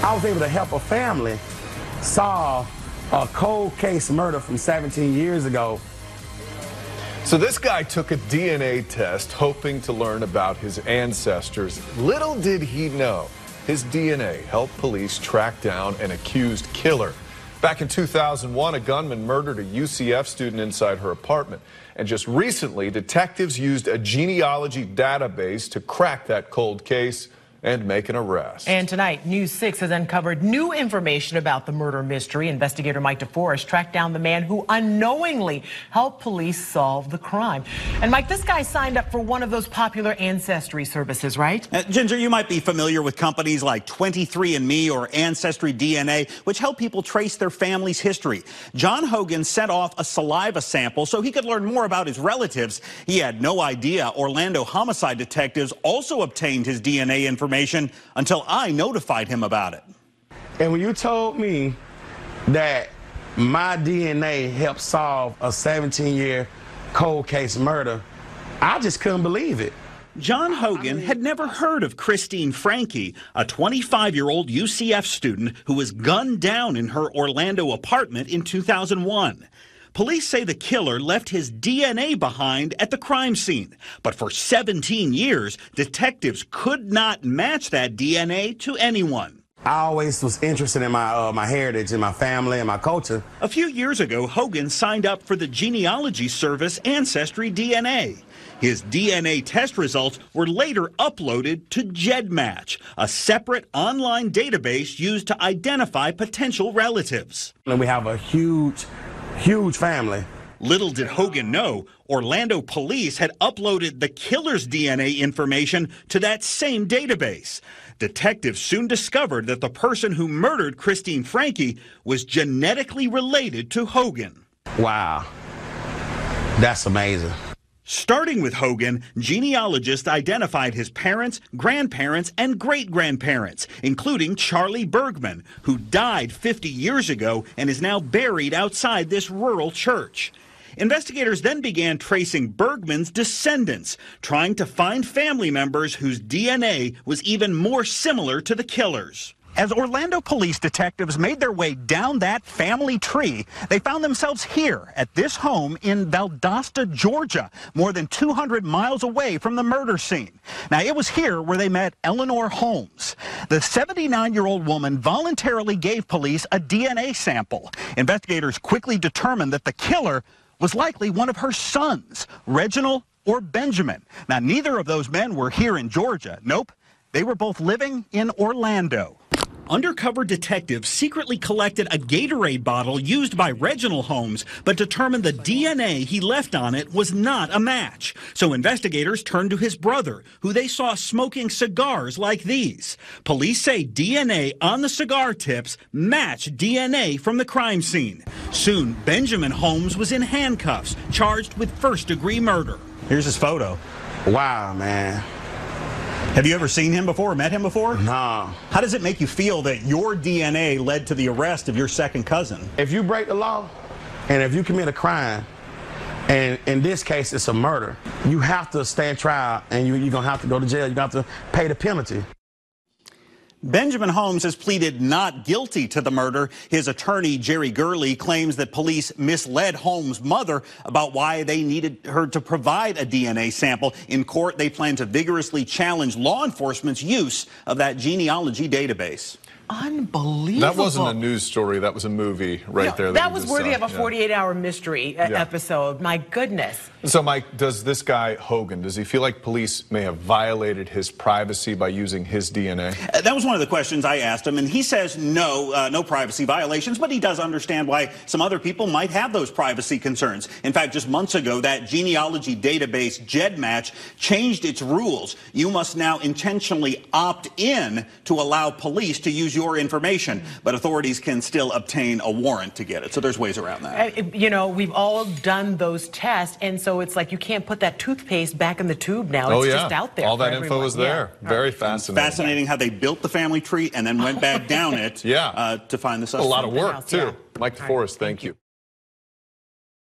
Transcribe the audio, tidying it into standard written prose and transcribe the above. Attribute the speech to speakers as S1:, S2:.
S1: I was able to help a family solve a cold case murder from 17 years ago.
S2: So this guy took a DNA test hoping to learn about his ancestors. Little did he know, his DNA helped police track down an accused killer. Back in 2001, a gunman murdered a UCF student inside her apartment. And just recently, detectives used a genealogy database to crack that cold case and make an arrest.
S3: And tonight, News 6 has uncovered new information about the murder mystery. Investigator Mike DeForest tracked down the man who unknowingly helped police solve the crime. And Mike, this guy signed up for one of those popular ancestry services, right?
S4: Ginger, you might be familiar with companies like 23andMe or Ancestry DNA, which help people trace their family's history. John Hogan sent off a saliva sample so he could learn more about his relatives. He had no idea Orlando homicide detectives also obtained his DNA information until I notified him about it.
S1: And when you told me that my DNA helped solve a 17-year cold case murder, I just couldn't believe it.
S4: John Hogan had never heard of Christine Franke, a 25-year-old UCF student who was gunned down in her Orlando apartment in 2001. Police say the killer left his DNA behind at the crime scene. But for 17 years, detectives could not match that DNA to anyone.
S1: I always was interested in my heritage and my family and my culture.
S4: A few years ago, Hogan signed up for the genealogy service Ancestry DNA. His DNA test results were later uploaded to GEDmatch, a separate online database used to identify potential relatives.
S1: And we have a huge family.
S4: Little did Hogan know, Orlando police had uploaded the killer's DNA information to that same database. Detectives soon discovered that the person who murdered Christine Franke was genetically related to Hogan.
S1: Wow, that's amazing.
S4: Starting with Hogan, genealogists identified his parents, grandparents, and great-grandparents, including Charlie Bergman, who died 50 years ago and is now buried outside this rural church. Investigators then began tracing Bergman's descendants, trying to find family members whose DNA was even more similar to the killer's. As Orlando police detectives made their way down that family tree, they found themselves here at this home in Valdosta, Georgia, more than 200 miles away from the murder scene. Now, it was here where they met Eleanor Holmes. The 79-year-old woman voluntarily gave police a DNA sample. Investigators quickly determined that the killer was likely one of her sons, Reginald or Benjamin. Now, neither of those men were here in Georgia. Nope, they were both living in Orlando. Undercover detectives secretly collected a Gatorade bottle used by Reginald Holmes, but determined the DNA he left on it was not a match. So investigators turned to his brother, who they saw smoking cigars like these. Police say DNA on the cigar tips matched DNA from the crime scene. Soon, Benjamin Holmes was in handcuffs, charged with first-degree murder. Here's his photo.
S1: Wow, man.
S4: Have you ever seen him before or met him before?
S1: No.
S4: How does it make you feel that your DNA led to the arrest of your second cousin?
S1: If you break the law and if you commit a crime, and in this case it's a murder, you have to stand trial and you're going to have to go to jail. You're going to have to pay the penalty.
S4: Benjamin Holmes has pleaded not guilty to the murder. His attorney, Jerry Gurley, claims that police misled Holmes' mother about why they needed her to provide a DNA sample. In court, they plan to vigorously challenge law enforcement's use of that genealogy database.
S3: Unbelievable.
S2: That wasn't a news story. That was a movie right there.
S3: That was worthy of a 48-hour mystery episode. My goodness.
S2: So, Mike, does this guy, Hogan, does he feel like police may have violated his privacy by using his DNA?
S4: That was one of the questions I asked him, and he says no, no privacy violations, but he does understand why some other people might have those privacy concerns. In fact, just months ago, that genealogy database, GEDmatch, changed its rules. You must now intentionally opt in to allow police to use your information, but authorities can still obtain a warrant to get it. So there's ways around that.
S3: You know, we've all done those tests, and so it's like you can't put that toothpaste back in the tube now. It's just out there.
S2: All that info is there. Very fascinating.
S4: Fascinating how they built the family tree and then went back down it to find the suspect.
S2: A lot of work, too. Mike DeForest, thank you.